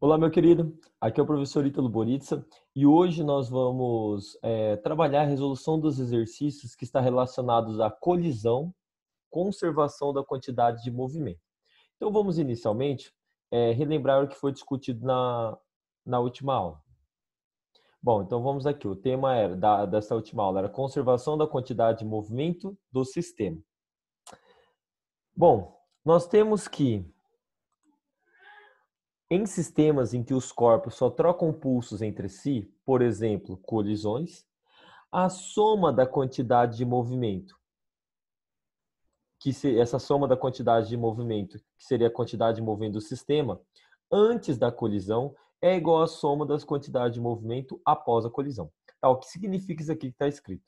Olá, meu querido. Aqui é o professor Ítalo Boritsa e hoje nós vamos trabalhar a resolução dos exercícios que está relacionados à colisão, conservação da quantidade de movimento. Então vamos inicialmente relembrar o que foi discutido na última aula. Bom, então vamos aqui. O tema dessa última aula era conservação da quantidade de movimento do sistema. Bom, nós temos que em sistemas em que os corpos só trocam pulsos entre si, por exemplo, colisões, a soma da quantidade de movimento, essa soma da quantidade de movimento, que seria a quantidade de movimento do sistema, antes da colisão, é igual à soma das quantidades de movimento após a colisão. Tá, o que significa isso aqui que está escrito?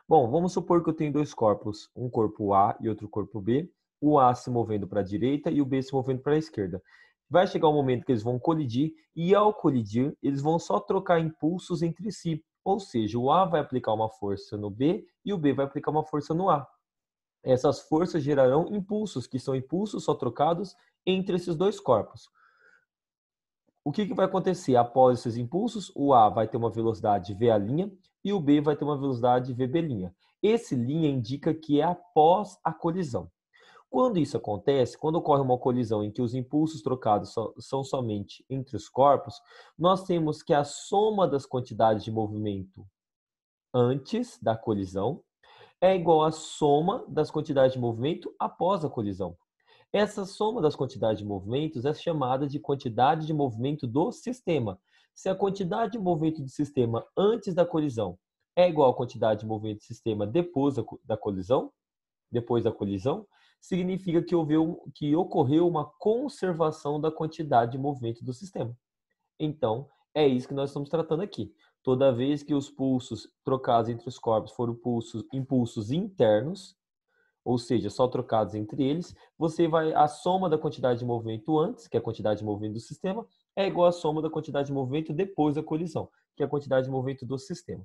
Bom, vamos supor que eu tenho dois corpos, um corpo A e outro corpo B, o A se movendo para a direita e o B se movendo para a esquerda. Vai chegar um momento que eles vão colidir e, ao colidir, eles vão só trocar impulsos entre si. Ou seja, o A vai aplicar uma força no B e o B vai aplicar uma força no A. Essas forças gerarão impulsos, que são impulsos só trocados entre esses dois corpos. O que vai acontecer? Após esses impulsos, o A vai ter uma velocidade v' e o B vai ter uma velocidade vb'. Esse linha indica que é após a colisão. Quando isso acontece, quando ocorre uma colisão em que os impulsos trocados são somente entre os corpos, nós temos que a soma das quantidades de movimento antes da colisão é igual à soma das quantidades de movimento após a colisão. Essa soma das quantidades de movimentos é chamada de quantidade de movimento do sistema. Se a quantidade de movimento do sistema antes da colisão é igual à quantidade de movimento do sistema depois da colisão, significa que ocorreu uma conservação da quantidade de movimento do sistema. Então, é isso que nós estamos tratando aqui. Toda vez que os pulsos trocados entre os corpos foram impulsos internos, ou seja, só trocados entre eles, a soma da quantidade de movimento antes, que é a quantidade de movimento do sistema, é igual à soma da quantidade de movimento depois da colisão, que é a quantidade de movimento do sistema.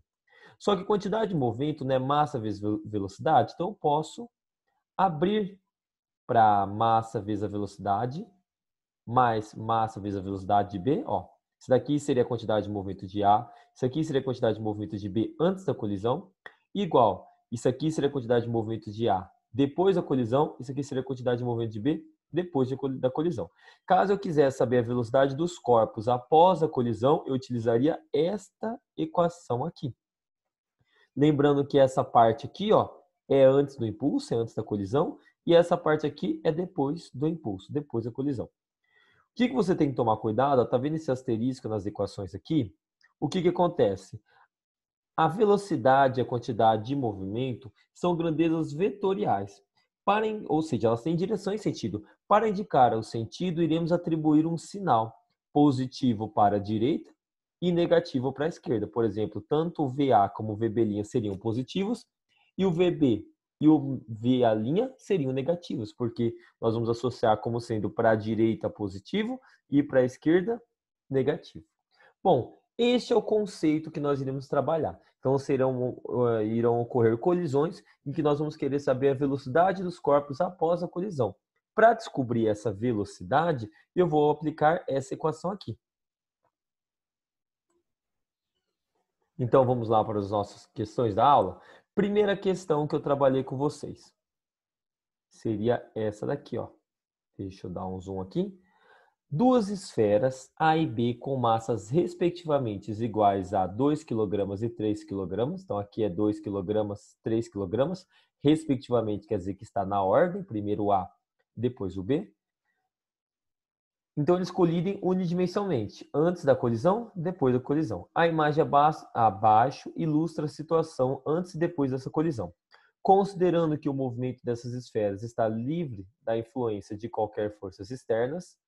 Só que quantidade de movimento não é massa vezes velocidade, então eu posso abrir para massa vezes a velocidade, mais massa vezes a velocidade de B, ó. Isso daqui seria a quantidade de movimento de A, isso aqui seria a quantidade de movimento de B antes da colisão, igual, isso aqui seria a quantidade de movimento de A depois da colisão, isso aqui seria a quantidade de movimento de B depois da colisão. Caso eu quisesse saber a velocidade dos corpos após a colisão, eu utilizaria esta equação aqui. Lembrando que essa parte aqui, ó, é antes do impulso, é antes da colisão, e essa parte aqui é depois do impulso, depois da colisão. O que você tem que tomar cuidado? Tá vendo esse asterisco nas equações aqui? O que acontece? A velocidade e a quantidade de movimento são grandezas vetoriais. Ou seja, elas têm direção e sentido. Para indicar o sentido, iremos atribuir um sinal positivo para a direita e negativo para a esquerda. Por exemplo, tanto o VA como o VB' seriam positivos e o VB e o VA' seriam negativos, porque nós vamos associar como sendo para a direita positivo e para a esquerda negativo. Bom, este é o conceito que nós iremos trabalhar. Então, irão ocorrer colisões em que nós vamos querer saber a velocidade dos corpos após a colisão. Para descobrir essa velocidade, eu vou aplicar essa equação aqui. Então, vamos lá para as nossas questões da aula. Primeira questão que eu trabalhei com vocês seria essa daqui, ó. Deixa eu dar um zoom aqui. Duas esferas A e B com massas respectivamente iguais a 2 kg e 3 kg. Então, aqui é 2 kg, 3 kg. Respectivamente, quer dizer que está na ordem. Primeiro o A, depois o B. Então, eles colidem unidimensionalmente. Antes da colisão, depois da colisão. A imagem abaixo ilustra a situação antes e depois dessa colisão. Considerando que o movimento dessas esferas está livre da influência de qualquer forças externas,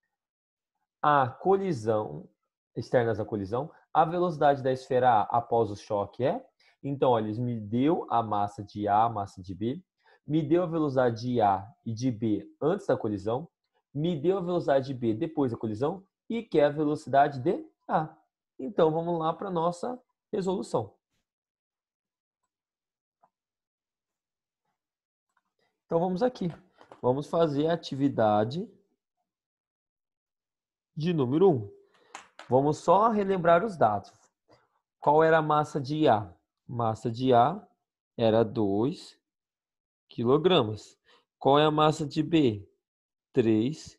externas à colisão, a velocidade da esfera A após o choque é, então, olha, eles me deu a massa de A, a massa de B, me deu a velocidade de A e de B antes da colisão, me deu a velocidade de B depois da colisão e quer a velocidade de A. Então, vamos lá para a nossa resolução. Então, vamos aqui. Vamos fazer a atividade de número 1. Vamos só relembrar os dados. Qual era a massa de A? Massa de A era 2 quilogramas. Qual é a massa de B? 3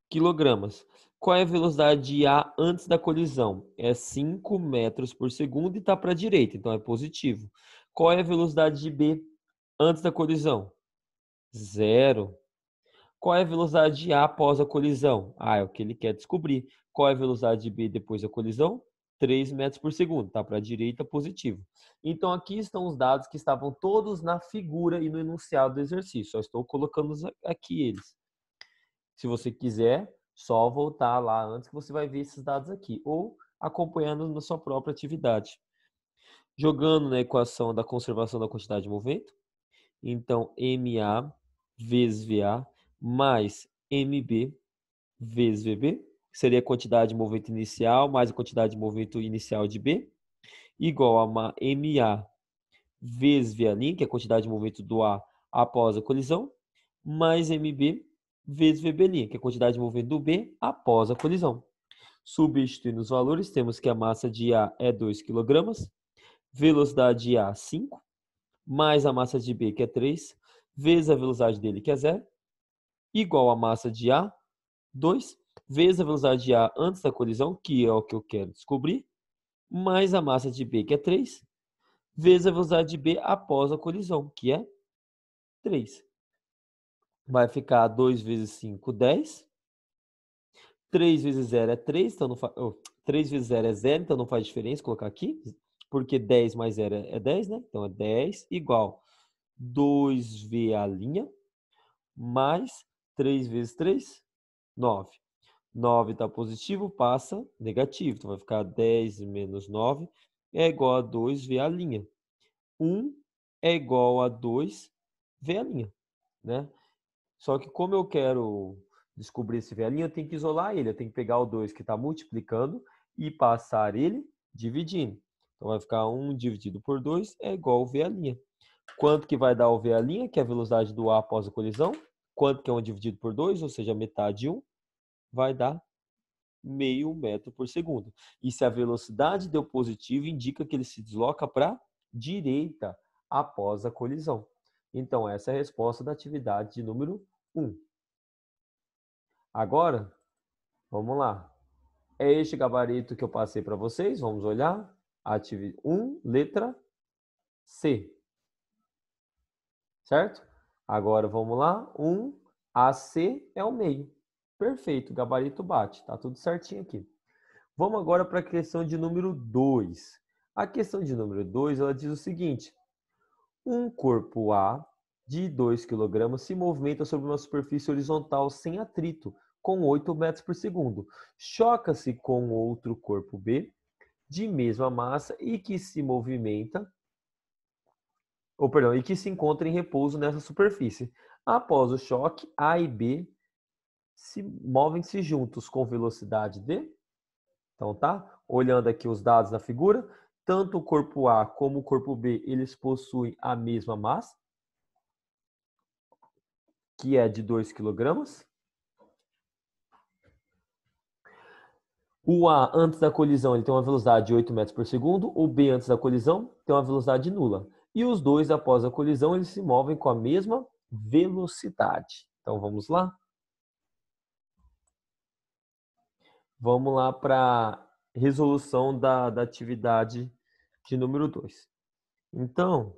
quilogramas. Qual é a velocidade de A antes da colisão? É 5 metros por segundo e está para a direita, então é positivo. Qual é a velocidade de B antes da colisão? 0. Qual é a velocidade de A após a colisão? É o que ele quer descobrir. Qual é a velocidade de B depois da colisão? 3 metros por segundo, tá? Para a direita, positivo. Então, aqui estão os dados que estavam todos na figura e no enunciado do exercício. Só estou colocando aqui eles. Se você quiser, só voltar lá antes que você vai ver esses dados aqui. Ou acompanhando na sua própria atividade. Jogando na equação da conservação da quantidade de movimento. Então, MA vezes VA mais MB vezes VB, que seria a quantidade de movimento inicial mais a quantidade de movimento inicial de B, igual a MA vezes VA', que é a quantidade de movimento do A após a colisão, mais MB vezes VB', que é a quantidade de movimento do B após a colisão. Substituindo os valores, temos que a massa de A é 2 kg, velocidade de A 5, mais a massa de B, que é 3, vezes a velocidade dele, que é 0, igual a massa de A, 2, vezes a velocidade de A antes da colisão, que é o que eu quero descobrir, mais a massa de B, que é 3, vezes a velocidade de B após a colisão, que é 3. Vai ficar 2 vezes 5, 10. 3 vezes 0 é 3, então não faz... 3 vezes 0 é 0, então não faz diferença colocar aqui, porque 10 mais 0 é 10, né? Então é 10 igual 2VA' mais 3 vezes 3, 9. 9 está positivo, passa negativo. Então vai ficar 10 menos 9 é igual a 2VA'. 1 é igual a 2VA', né? Só que como eu quero descobrir esse VA', eu tenho que isolar ele. Eu tenho que pegar o 2 que está multiplicando e passar ele dividindo. Então vai ficar 1 dividido por 2 é igual ao VA'. Quanto que vai dar o VA', que é a velocidade do A após a colisão? Quanto que é 1 dividido por 2, ou seja, metade de 1, vai dar meio metro por segundo. E se a velocidade deu positivo, indica que ele se desloca para a direita após a colisão. Então, essa é a resposta da atividade de número 1. Agora, vamos lá. É este gabarito que eu passei para vocês. Vamos olhar. Atividade 1, letra C. Certo? Agora, vamos lá. 1, AC é o meio. Perfeito, o gabarito bate. Tá tudo certinho aqui. Vamos agora para a questão de número 2. A questão de número 2, ela diz o seguinte: um corpo A de 2 kg se movimenta sobre uma superfície horizontal sem atrito, com 8 metros por segundo. Choca-se com outro corpo B de mesma massa e que se movimenta, e que se encontra em repouso nessa superfície. Após o choque, A e B movem-se juntos com velocidade D. Então, tá? Olhando aqui os dados da figura, tanto o corpo A como o corpo B, eles possuem a mesma massa, que é de 2 kg. O A, antes da colisão, ele tem uma velocidade de 8 metros por segundo. O B, antes da colisão, tem uma velocidade nula. E os dois, após a colisão, eles se movem com a mesma velocidade. Então, vamos lá? Vamos lá para a resolução da atividade de número 2. Então,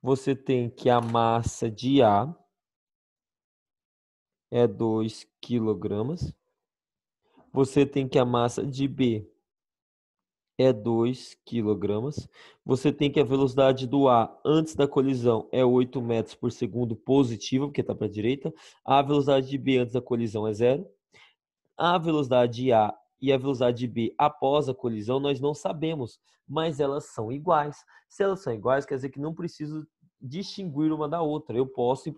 você tem que a massa de A é 2 kg. Você tem que a massa de B é 2 kg. Você tem que a velocidade do A antes da colisão é 8 metros por segundo positiva, porque está para a direita. A velocidade de B antes da colisão é 0. A velocidade de A e a velocidade de B após a colisão nós não sabemos, mas elas são iguais. Se elas são iguais, quer dizer que não preciso distinguir uma da outra. Eu posso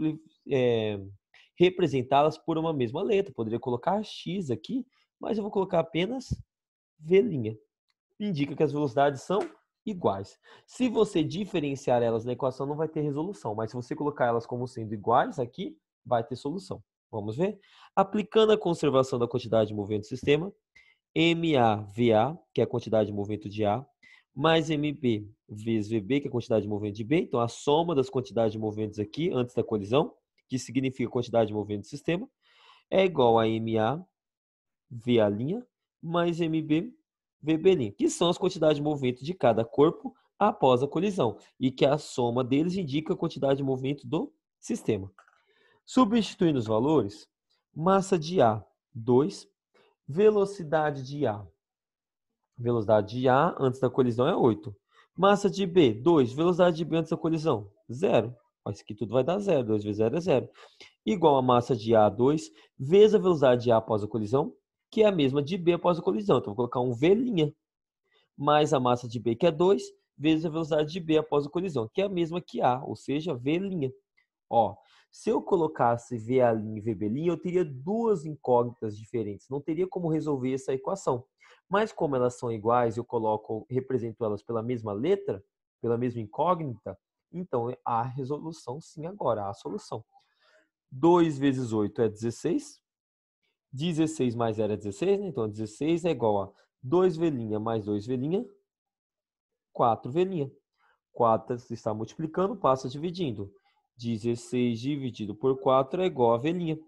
representá-las por uma mesma letra. Poderia colocar X aqui, mas eu vou colocar apenas V'. Indica que as velocidades são iguais. Se você diferenciar elas na equação, não vai ter resolução, mas se você colocar elas como sendo iguais aqui, vai ter solução. Vamos ver? Aplicando a conservação da quantidade de movimento do sistema, MA/VA, que é a quantidade de movimento de A, mais MB vezes VB, que é a quantidade de movimento de B. Então, a soma das quantidades de movimentos aqui, antes da colisão, que significa a quantidade de movimento do sistema, é igual a MA, VA', mais MB, VB', que são as quantidades de movimento de cada corpo após a colisão, e que a soma deles indica a quantidade de movimento do sistema. Substituindo os valores, massa de A, 2, velocidade de A. Velocidade de A antes da colisão é 8. Massa de B, 2. Velocidade de B antes da colisão, 0. Isso aqui tudo vai dar 0. 2 vezes 0 é 0. Igual a massa de A, 2, vezes a velocidade de A após a colisão, que é a mesma de B após a colisão. Então, vou colocar um V', mais a massa de B, que é 2, vezes a velocidade de B após a colisão, que é a mesma que A, ou seja, V'. Ó, se eu colocasse VA' e VB', eu teria duas incógnitas diferentes. Não teria como resolver essa equação. Mas como elas são iguais, eu represento elas pela mesma letra, pela mesma incógnita, então há resolução sim agora, há a solução. 2 vezes 8 é 16. 16 mais 0 é 16, né? Então 16 é igual a 2V' mais 2V', 4V'. 4 está multiplicando, passa dividindo. 16 dividido por 4 é igual a V'.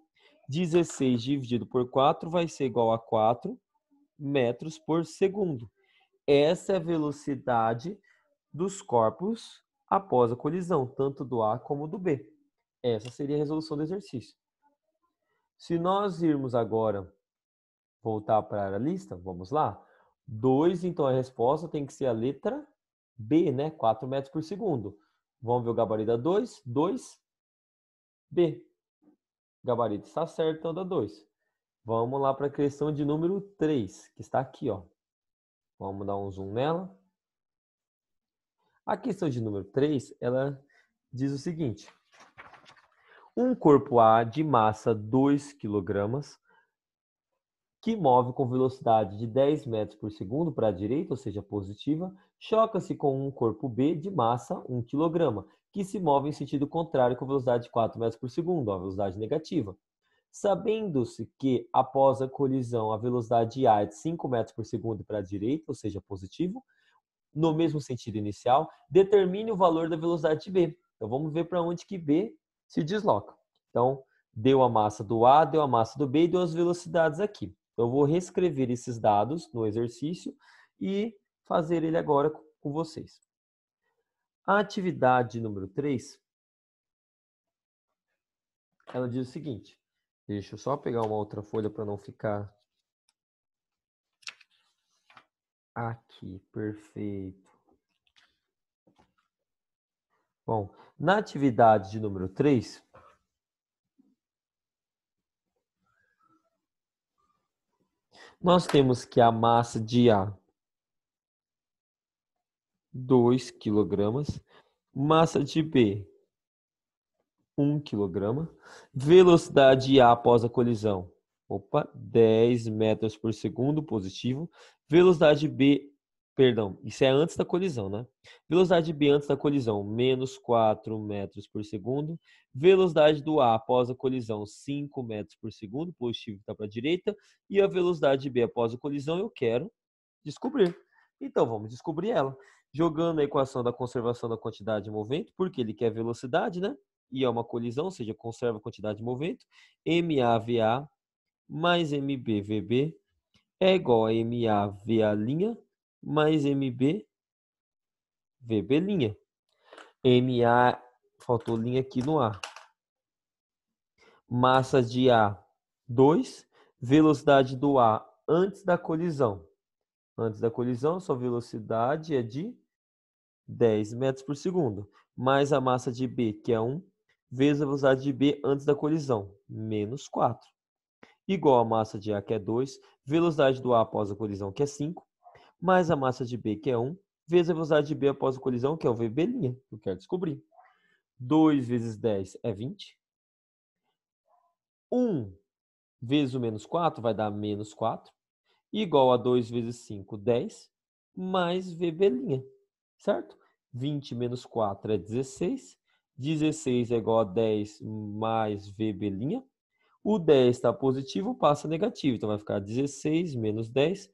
16 dividido por 4 vai ser igual a 4 metros por segundo. Essa é a velocidade dos corpos após a colisão, tanto do A como do B. Essa seria a resolução do exercício. Se nós irmos agora voltar para a lista, vamos lá. 2, então a resposta tem que ser a letra B, né? 4 metros por segundo. Vamos ver o gabarito da 2. 2, B. Gabarito está certo, então dá 2. Vamos lá para a questão de número 3, que está aqui, ó. Vamos dar um zoom nela. A questão de número 3, ela diz o seguinte. Um corpo A de massa 2 kg, que move com velocidade de 10 metros por segundo para a direita, ou seja, positiva, choca-se com um corpo B de massa 1 kg, que se move em sentido contrário com velocidade de 4 metros por segundo, a velocidade negativa. Sabendo-se que, após a colisão, a velocidade A é de 5 metros por segundo para a direita, ou seja, positivo, no mesmo sentido inicial, determine o valor da velocidade de B. Então, vamos ver para onde que B se desloca. Então, deu a massa do A, deu a massa do B e deu as velocidades aqui. Então, eu vou reescrever esses dados no exercício e fazer ele agora com vocês. A atividade número 3, ela diz o seguinte. Deixa eu só pegar uma outra folha para não ficar aqui. Perfeito. Bom, na atividade de número 3, nós temos que a massa de A, 2 kg, massa de B, 1 kg, velocidade A após a colisão, 10 metros por segundo, positivo, velocidade B, perdão, isso é antes da colisão, né? Velocidade B antes da colisão, menos 4 metros por segundo, velocidade do A após a colisão, 5 metros por segundo, positivo está para a direita, e a velocidade B após a colisão eu quero descobrir. Então, vamos descobrir ela. Jogando a equação da conservação da quantidade de movimento, porque ele quer velocidade, né? E é uma colisão, ou seja, conserva a quantidade de movimento. MA/VA mais MB/VB é igual a MA/VA' mais MB/VB'. MA, faltou linha aqui no A. Massa de A, 2. Velocidade do A antes da colisão. Antes da colisão, sua velocidade é de 10 metros por segundo. Mais a massa de B, que é 1, vezes a velocidade de B antes da colisão, menos 4. Igual a massa de A, que é 2, velocidade do A após a colisão, que é 5, mais a massa de B, que é 1, vezes a velocidade de B após a colisão, que é o VB', que eu quero descobrir. 2 vezes 10 é 20. 1 vezes o menos 4 vai dar menos 4. Igual a 2 vezes 5, 10, mais VB', certo? 20 menos 4 é 16. 16 é igual a 10 mais VB'. O 10 está positivo, passa negativo. Então, vai ficar 16 menos 10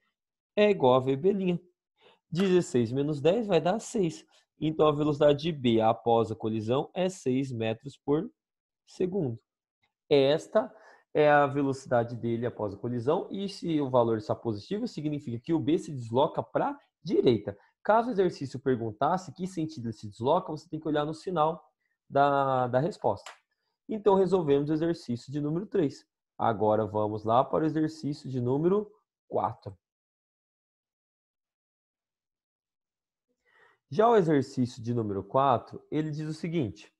é igual a VB'. 16 menos 10 vai dar 6. Então, a velocidade de B após a colisão é 6 metros por segundo. Esta é a velocidade dele após a colisão. E se o valor está positivo, significa que o B se desloca para a direita. Caso o exercício perguntasse que sentido ele se desloca, você tem que olhar no sinal da resposta. Então, resolvemos o exercício de número 3. Agora, vamos lá para o exercício de número 4. Já o exercício de número 4, ele diz o seguinte: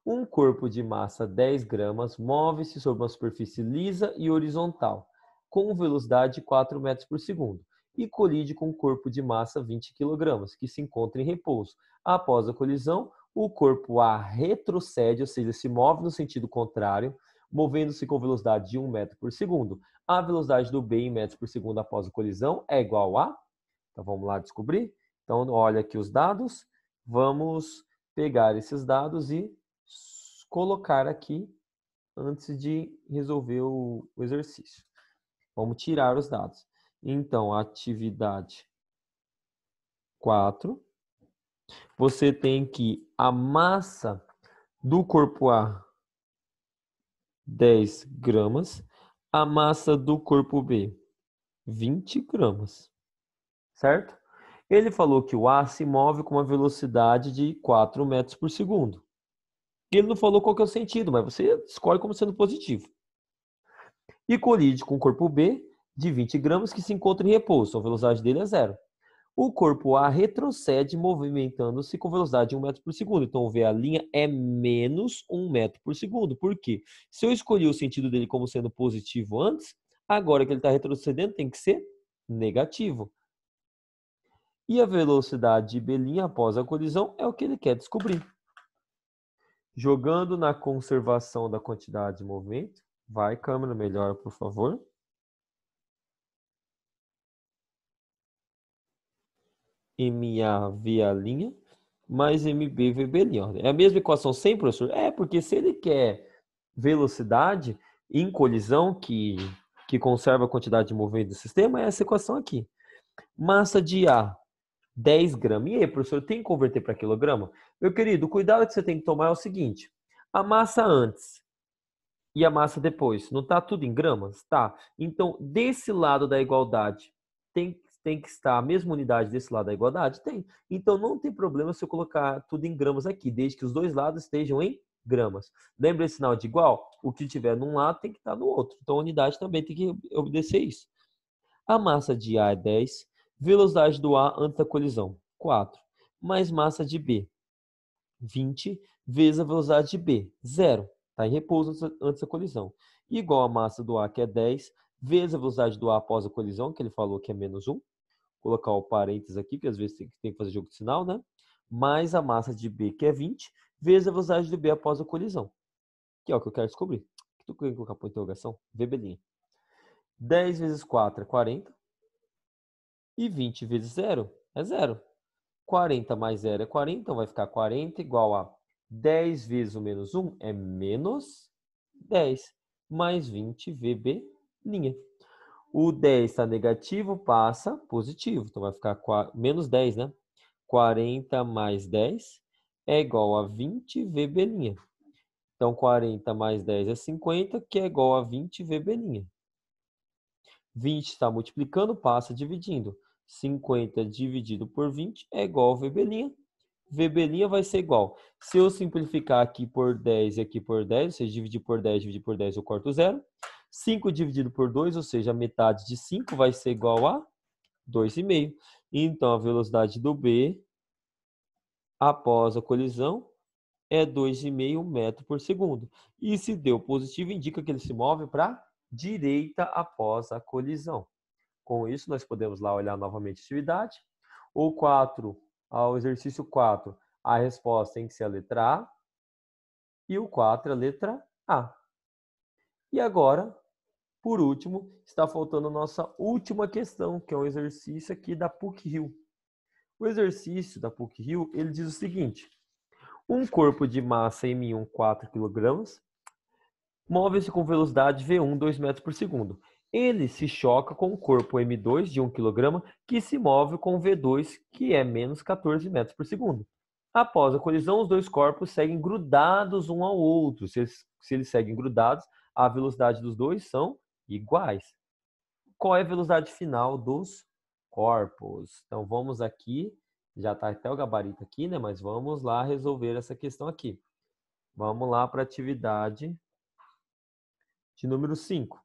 um corpo de massa 10 gramas move-se sobre uma superfície lisa e horizontal, com velocidade de 4 metros por segundo, e colide com um corpo de massa 20 kg, que se encontra em repouso. Após a colisão, o corpo A retrocede, ou seja, se move no sentido contrário, movendo-se com velocidade de 1 metro por segundo. A velocidade do B em metros por segundo após a colisão é igual a... Então, vamos lá descobrir? Então, olha aqui os dados. Vamos pegar esses dados e colocar aqui antes de resolver o exercício. Vamos tirar os dados. Então, atividade 4. Você tem que a massa do corpo A, 10 gramas. A massa do corpo B, 20 gramas. Certo? Ele falou que o A se move com uma velocidade de 4 metros por segundo. Ele não falou qual que é o sentido, mas você escolhe como sendo positivo. E colide com o corpo B de 20 gramas que se encontra em repouso. A velocidade dele é 0. O corpo A retrocede movimentando-se com velocidade de 1 metro por segundo. Então, ver a linha é menos 1 metro por segundo. Por quê? Se eu escolhi o sentido dele como sendo positivo antes, agora que ele está retrocedendo tem que ser negativo. E a velocidade de B' após a colisão é o que ele quer descobrir. Jogando na conservação da quantidade de movimento. Vai, câmera, melhor, por favor. MA VA' mais MB VB'. É a mesma equação sem, professor? É, porque se ele quer velocidade em colisão, que conserva a quantidade de movimento do sistema, é essa equação aqui. Massa de A, 10 gramas. E aí, professor, tem que converter para quilograma? Meu querido, o cuidado que você tem que tomar é o seguinte. A massa antes e a massa depois, não está tudo em gramas? Tá. Então, desse lado da igualdade, tem que estar a mesma unidade desse lado da igualdade? Tem. Então, não tem problema se eu colocar tudo em gramas aqui, desde que os dois lados estejam em gramas. Lembra esse sinal de igual? O que tiver num lado tem que estar no outro. Então, a unidade também tem que obedecer isso. A massa de A é 10, velocidade do A antes da colisão, 4, mais massa de B, 20, vezes a velocidade de B, 0. Está em repouso antes da colisão. Igual a massa do A, que é 10, vezes a velocidade do A após a colisão, que ele falou que é menos 1. Vou colocar o parênteses aqui, que às vezes tem que fazer jogo de sinal, né? Mais a massa de B, que é 20, vezes a velocidade do B após a colisão. Que é o que eu quero descobrir. Tu quer colocar por interrogação? VB'. 10 vezes 4 é 40. E 20 vezes 0 é 0. 40 mais 0 é 40, então vai ficar 40 igual a 10 vezes o menos 1 é menos 10, mais 20 VB'. O 10 está negativo, passa positivo, então vai ficar menos 10, né? 40 mais 10 é igual a 20 VB'. Então, 40 mais 10 é 50, que é igual a 20 VB'. 20 está multiplicando, passa dividindo. 50 dividido por 20 é igual a VB'. VB' vai ser igual. Se eu simplificar aqui por 10 e aqui por 10, ou seja, dividir por 10, eu corto 0. 5 dividido por 2, ou seja, a metade de 5 vai ser igual a 2,5. Então, a velocidade do B após a colisão é 2,5 metros por segundo. E se deu positivo, indica que ele se move para a direita após a colisão. Com isso, nós podemos lá olhar novamente a atividade. O 4, ao exercício 4, a resposta tem que ser a letra A. E o 4 é a letra A. E agora, por último, está faltando a nossa última questão, que é um exercício aqui da PUC-Rio. O exercício da PUC-Rio, ele diz o seguinte: um corpo de massa M1, 4 kg, Move-se com velocidade V1, 2 metros por segundo. Ele se choca com o corpo M2 de 1 kg, que se move com V2, que é menos 14 metros por segundo. Após a colisão, os dois corpos seguem grudados um ao outro. Se eles seguem grudados, a velocidade dos dois são iguais. Qual é a velocidade final dos corpos? Então vamos aqui, já está até o gabarito aqui, né? Mas vamos lá resolver essa questão aqui. Vamos lá para a atividade de número 5.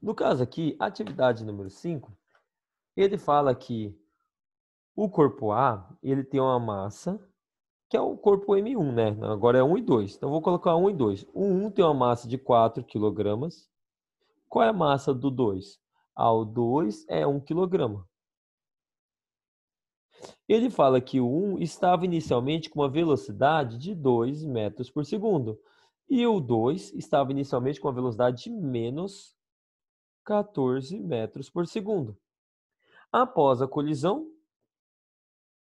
No caso aqui, atividade número 5, ele fala que o corpo A, ele tem uma massa, que é o corpo M1, né? Agora é 1 e 2. Então, vou colocar 1 e 2. O 1 tem uma massa de 4 kg. Qual é a massa do 2? O 2 é 1 kg. Ele fala que o 1 estava inicialmente com uma velocidade de 2 metros por segundo. E o 2 estava inicialmente com uma velocidade de menos 14 metros por segundo. Após a colisão,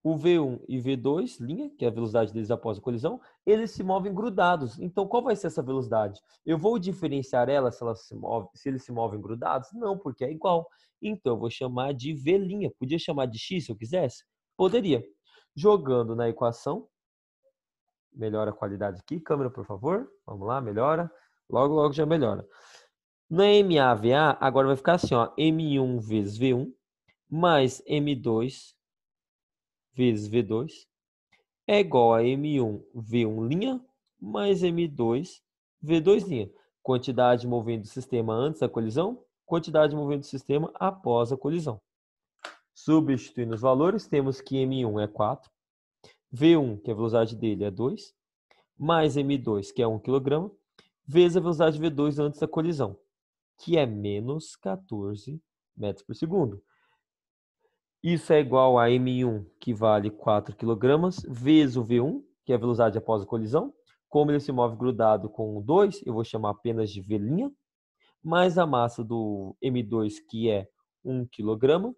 o V1 e V2, linha, que é a velocidade deles após a colisão, eles se movem grudados. Então, qual vai ser essa velocidade? Eu vou diferenciar ela se eles se movem grudados? Não, porque é igual. Então, eu vou chamar de V'. Podia chamar de X se eu quisesse? Poderia. Jogando na equação, melhora a qualidade aqui. Câmera, por favor. Vamos lá, melhora. Logo, logo já melhora. Na MAVA, agora vai ficar assim, ó, M1 vezes V1 mais M2 vezes V2 é igual a M1 V1' mais M2 V2'. Quantidade de movimento do sistema antes da colisão, quantidade de movimento do sistema após a colisão. Substituindo os valores, temos que M1 é 4, V1, que a velocidade dele é 2, mais M2, que é 1 kg, vezes a velocidade V2 antes da colisão, que é menos 14 metros por segundo. Isso é igual a M1, que vale 4 kg, vezes o V1, que é a velocidade após a colisão. Como ele se move grudado com o 2, eu vou chamar apenas de V', mais a massa do M2, que é 1 kg,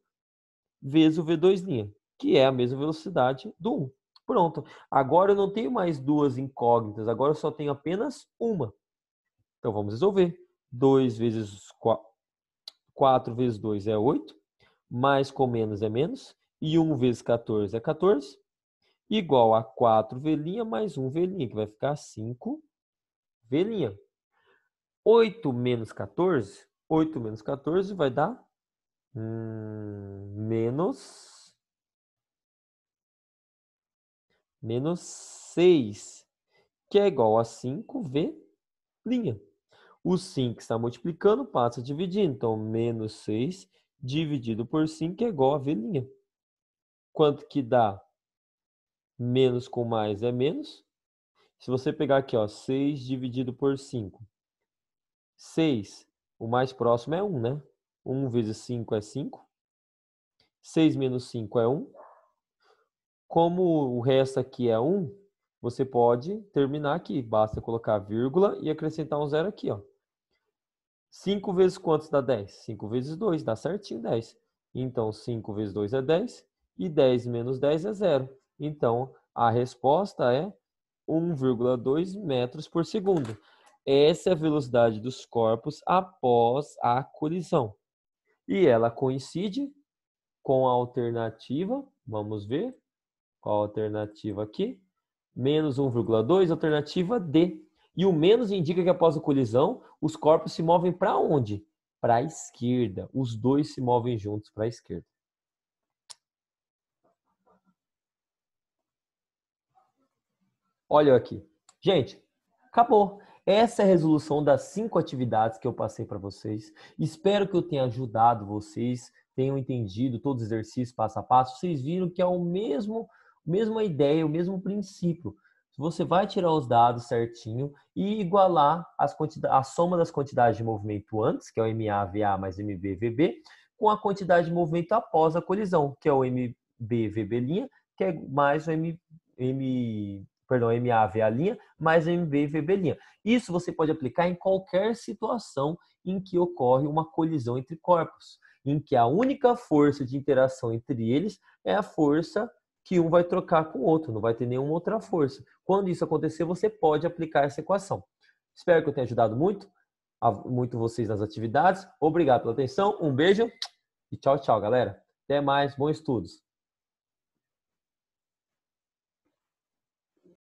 vezes o V2', que é a mesma velocidade do 1. Pronto. Agora eu não tenho mais duas incógnitas, agora eu só tenho apenas uma. Então vamos resolver. 2 vezes 4 vezes 2 é 8. Mais com menos é menos, e 1 vezes 14 é 14, igual a 4V' mais 1V', que vai ficar 5V'. 8 menos 14 vai dar menos 6, que é igual a 5V'. O 5 está multiplicando, passa a dividir, então menos 6 dividido por 5 é igual a V'. Quanto que dá? Menos com mais é menos. Se você pegar aqui, ó, 6 dividido por 5. 6, o mais próximo é 1, né? 1 vezes 5 é 5. 6 menos 5 é 1. Como o resto aqui é 1, você pode terminar aqui. Basta colocar vírgula e acrescentar um zero aqui, ó. 5 vezes quantos dá 10? 5 vezes 2, dá certinho 10. Então, 5 vezes 2 é 10. E 10 menos 10 é 0. Então, a resposta é 1,2 metros por segundo. Essa é a velocidade dos corpos após a colisão. E ela coincide com a alternativa, vamos ver, qual a alternativa aqui? Menos 1,2, alternativa D. E o menos indica que após a colisão, os corpos se movem para onde? Para a esquerda. Os dois se movem juntos para a esquerda. Olha aqui. Gente, acabou. Essa é a resolução das 5 atividades que eu passei para vocês. Espero que eu tenha ajudado vocês, tenham entendido todos os exercícios passo a passo. Vocês viram que é mesma ideia, o mesmo princípio. Você vai tirar os dados certinho e igualar a soma das quantidades de movimento antes, que é o MA/VA mais MB/VB, com a quantidade de movimento após a colisão, que é o MB/VB', que é mais o MA/VA' mais MB/VB'. Isso você pode aplicar em qualquer situação em que ocorre uma colisão entre corpos, em que a única força de interação entre eles é a força que um vai trocar com o outro, não vai ter nenhuma outra força. Quando isso acontecer, você pode aplicar essa equação. Espero que eu tenha ajudado muito vocês nas atividades. Obrigado pela atenção, um beijo e tchau, tchau, galera. Até mais, bons estudos.